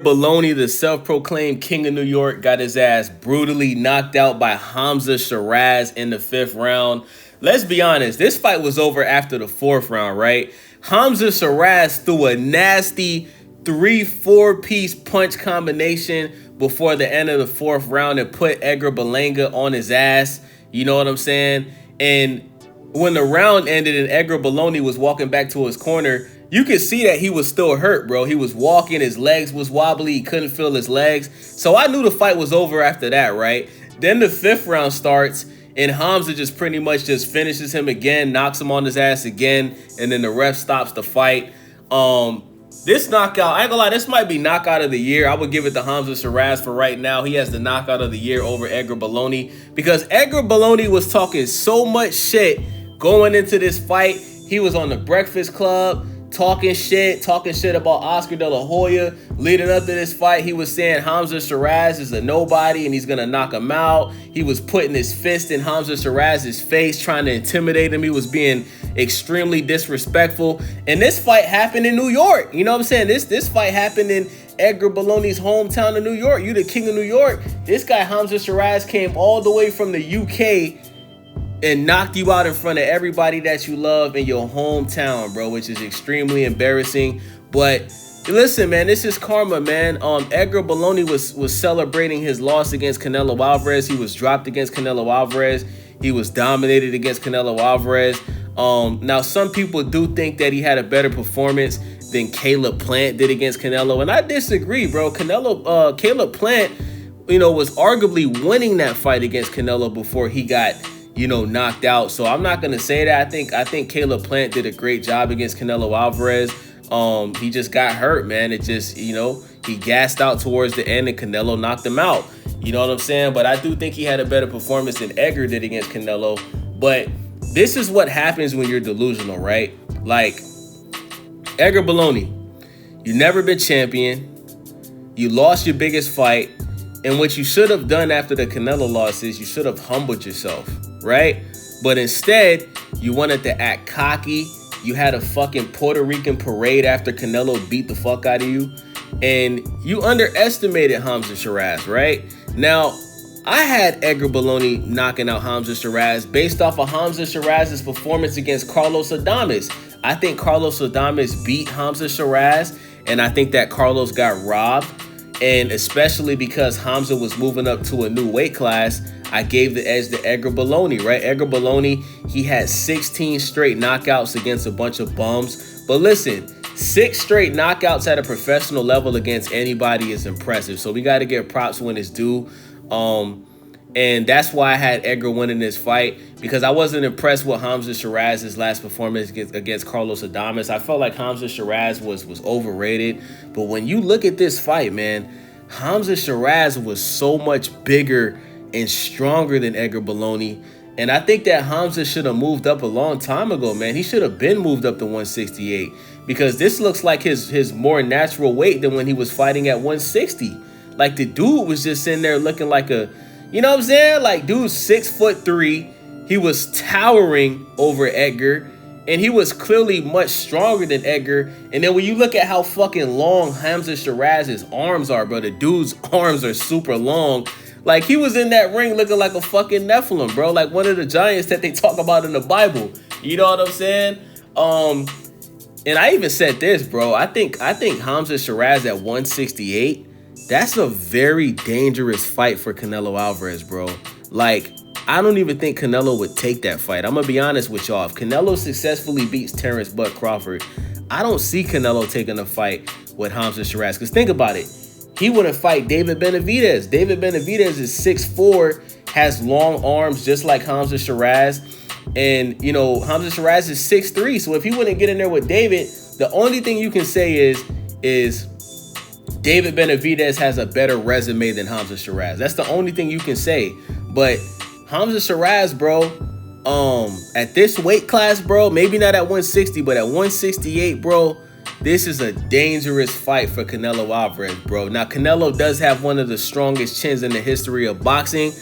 Baloney, the self-proclaimed king of New York, got his ass brutally knocked out by Hamza Shiraz in the fifth round. Let's be honest, this fight was over after the fourth round, right? Hamza Shiraz threw a nasty 3-4 piece punch combination before the end of the fourth round and put Edgar Berlanga on his ass. You know what I'm saying? And when the round ended and Edgar Berlanga was walking back to his corner, you could see that he was still hurt, bro. He was walking, his legs was wobbly, he couldn't feel his legs. So I knew the fight was over after that, right? Then the fifth round starts, and Hamza just pretty much just finishes him again, knocks him on his ass again, and then the ref stops the fight. This knockout, I ain't gonna lie, this might be knockout of the year. I would give it to Hamza Shiraz for right now. He has the knockout of the year over Edgar Berlanga because Edgar Berlanga was talking so much shit going into this fight. He was on the Breakfast Club talking shit about Oscar De La Hoya. Leading up to this fight, he was saying Hamza Shiraz is a nobody and he's gonna knock him out. He was putting his fist in Hamza Shiraz's face, trying to intimidate him. He was being extremely disrespectful. And this fight happened in New York. You know what I'm saying? This fight happened in Edgar Berlanga's hometown of New York. You the king of New York. This guy Hamza Shiraz came all the way from the UK and knocked you out in front of everybody that you love in your hometown, bro, which is extremely embarrassing. But listen, man, this is karma, man. Edgar Berlanga was celebrating his loss against Canelo Alvarez. He was dropped against Canelo Alvarez. He was dominated against Canelo Alvarez. Now, some people do think that he had a better performance than Caleb Plant did against Canelo, and I disagree, bro. Caleb Plant, was arguably winning that fight against Canelo before he got knocked out. So I'm not gonna say that. I think Caleb Plant did a great job against Canelo Alvarez. He just got hurt, man. It just, he gassed out towards the end and Canelo knocked him out. You know what I'm saying? But I do think he had a better performance than Edgar did against Canelo. But this is what happens when you're delusional, right? Like, Edgar Berlanga, you never been champion. You lost your biggest fight. And what you should have done after the Canelo loss is you should have humbled yourself, right? But instead, you wanted to act cocky. You had a fucking Puerto Rican parade after Canelo beat the fuck out of you. And you underestimated Hamza Shiraz, right? Now, I had Edgar Berlanga knocking out Hamza Shiraz based off of Hamza Shiraz's performance against Carlos Adames. I think Carlos Adames beat Hamza Shiraz, and I think that Carlos got robbed. And especially because Hamza was moving up to a new weight class, I gave the edge to Edgar Berlanga, right? Edgar Berlanga, he had 16 straight knockouts against a bunch of bums. But listen, 6 straight knockouts at a professional level against anybody is impressive. So we got to give props when it's due. And that's why I had Edgar winning this fight, because I wasn't impressed with Hamza Shiraz's last performance against Carlos Adames. I felt like Hamza Shiraz was overrated. But when you look at this fight, man, Hamza Shiraz was so much bigger and stronger than Edgar Berlanga. And I think that Hamza should have moved up a long time ago, man. He should have been moved up to 168, because this looks like his more natural weight than when he was fighting at 160. Like, the dude was just in there looking like a, you know what I'm saying? Like, dude's 6'3". He was towering over Edgar, and he was clearly much stronger than Edgar. And then when you look at how fucking long Hamza Shiraz's arms are, bro, the dude's arms are super long. Like, he was in that ring looking like a fucking Nephilim, bro. Like one of the giants that they talk about in the Bible. You know what I'm saying? And I even said this, bro. I think Hamza Shiraz at 168, that's a very dangerous fight for Canelo Alvarez, bro. Like, I don't even think Canelo would take that fight. I'm going to be honest with y'all. If Canelo successfully beats Terrence Bud Crawford, I don't see Canelo taking a fight with Hamza Shiraz. Because think about it. He wouldn't fight David Benavidez. David Benavidez is 6'4", has long arms just like Hamza Shiraz. And, Hamza Shiraz is 6'3". So if he wouldn't get in there with David, the only thing you can say is David Benavidez has a better resume than Hamza Shiraz. That's the only thing you can say. But Hamza Shiraz, bro, at this weight class, bro, maybe not at 160, but at 168, bro, this is a dangerous fight for Canelo Alvarez, bro. Now, Canelo does have one of the strongest chins in the history of boxing,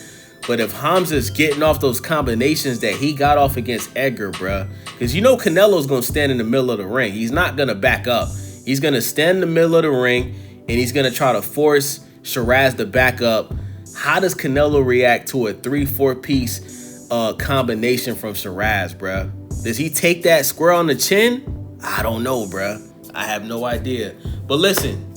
but if Hamza's getting off those combinations that he got off against Edgar, bro, because Canelo's going to stand in the middle of the ring. He's not going to back up. He's going to stand in the middle of the ring, and he's going to try to force Shiraz to back up. How does Canelo react to a 3-4 piece combination from Shiraz, bruh? Does he take that square on the chin? I don't know, bruh. I have no idea. But listen,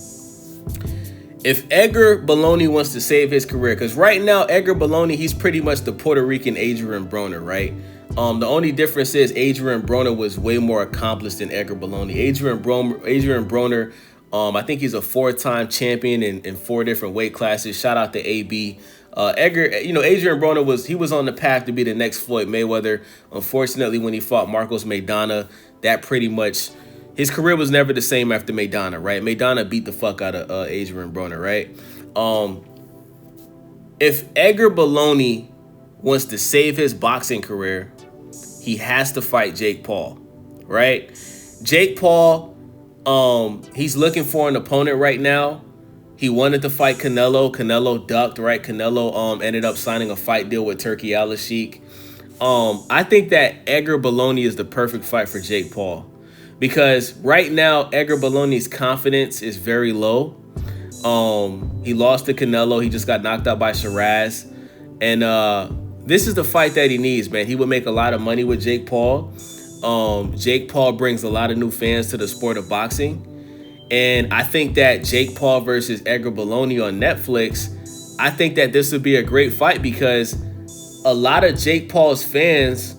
if Edgar Berlanga wants to save his career, because right now, Edgar Berlanga, he's pretty much the Puerto Rican Adrian Broner, right? The only difference is Adrian Broner was way more accomplished than Edgar Berlanga. Adrian Broner, I think he's a 4-time champion in 4 different weight classes. Shout out to AB. Adrian Broner was on the path to be the next Floyd Mayweather. Unfortunately, when he fought Marcos Maidana, that pretty much, his career was never the same after Maidana, right? Maidana beat the fuck out of Adrian Broner, right? If Edgar Berlanga wants to save his boxing career, he has to fight Jake Paul, right? Jake Paul, he's looking for an opponent right now. He wanted to fight Canelo. Canelo ducked, right? Canelo ended up signing a fight deal with Turki Al-Sheikh. I think that Edgar Berlanga is the perfect fight for Jake Paul, because right now Edgar Berlanga's confidence is very low. He lost to Canelo. He just got knocked out by Shiraz. And this is the fight that he needs, man. He would make a lot of money with Jake Paul. Jake Paul brings a lot of new fans to the sport of boxing. And I think that Jake Paul versus Edgar Berlanga on Netflix, I think that this would be a great fight, because a lot of Jake Paul's fans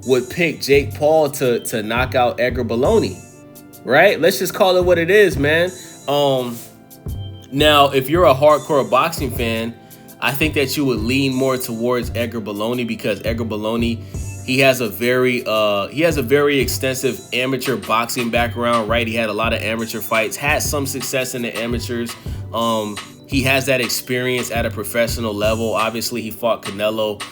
would pick Jake Paul to knock out Edgar Berlanga, right? Let's just call it what it is, man. Now, if you're a hardcore boxing fan, I think that you would lean more towards Edgar Berlanga, because Edgar Berlanga, he has a very extensive amateur boxing background, right? He had a lot of amateur fights, had some success in the amateurs. He has that experience at a professional level. Obviously, he fought Canelo.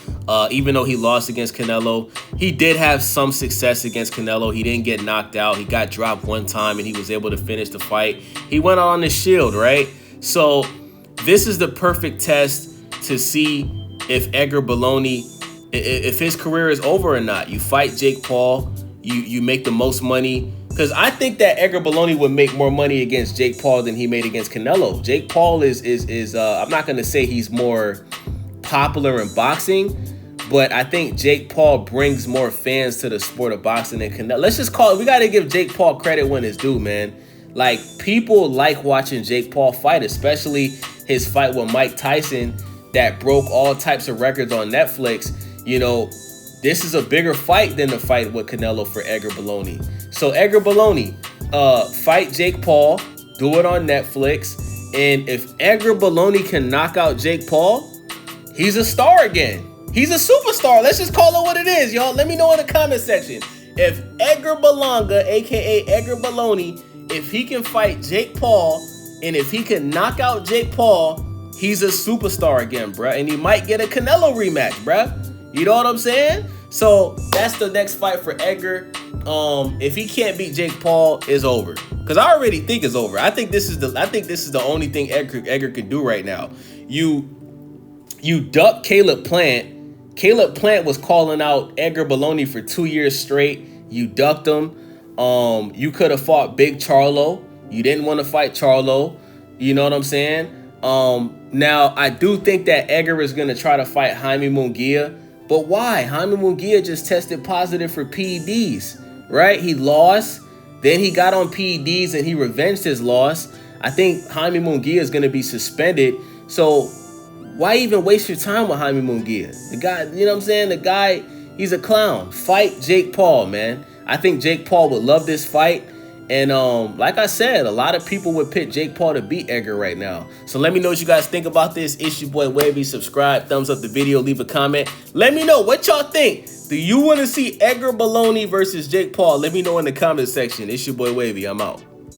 Even though he lost against Canelo, he did have some success against Canelo. He didn't get knocked out. He got dropped one time, and he was able to finish the fight. He went on the shield, right? So this is the perfect test to see if Edgar Berlanga, if his career is over or not. You fight Jake Paul, you make the most money, because I think that Edgar Berlanga would make more money against Jake Paul than he made against Canelo. Jake Paul is I'm not going to say he's more popular in boxing, but I think Jake Paul brings more fans to the sport of boxing than Canelo. Let's just call it, we got to give Jake Paul credit when it's due, man. Like, people like watching Jake Paul fight, especially his fight with Mike Tyson that broke all types of records on Netflix. You know, this is a bigger fight than the fight with Canelo for Edgar Berlanga. So Edgar Berlanga, fight Jake Paul, do it on Netflix. And if Edgar Berlanga can knock out Jake Paul, he's a star again. He's a superstar. Let's just call it what it is, y'all. Let me know in the comment section. If Edgar Berlanga, aka Edgar Berlanga, if he can fight Jake Paul, and if he can knock out Jake Paul, he's a superstar again, bruh. And he might get a Canelo rematch, bruh. You know what I'm saying? So that's the next fight for Edgar. If he can't beat Jake Paul, it's over. Because I already think it's over. I think this is the only thing Edgar can do right now. You duck Caleb Plant. Caleb Plant was calling out Edgar Berlanga for 2 years straight. You ducked him. You could have fought Big Charlo. You didn't want to fight Charlo. You know what I'm saying? Now, I do think that Edgar is going to try to fight Jaime Munguia. But why? Jaime Munguia just tested positive for PEDs, right? He lost. Then he got on PEDs and he revenged his loss. I think Jaime Munguia is going to be suspended. So why even waste your time with Jaime Munguia? The guy, you know what I'm saying? The guy, he's a clown. Fight Jake Paul, man. I think Jake Paul would love this fight. And like I said, a lot of people would pick Jake Paul to beat Edgar right now. So let me know what you guys think about this. It's your boy Wavy. Subscribe, thumbs up the video, leave a comment. Let me know what y'all think. Do you want to see Edgar Berlanga versus Jake Paul? Let me know in the comment section. It's your boy Wavy. I'm out.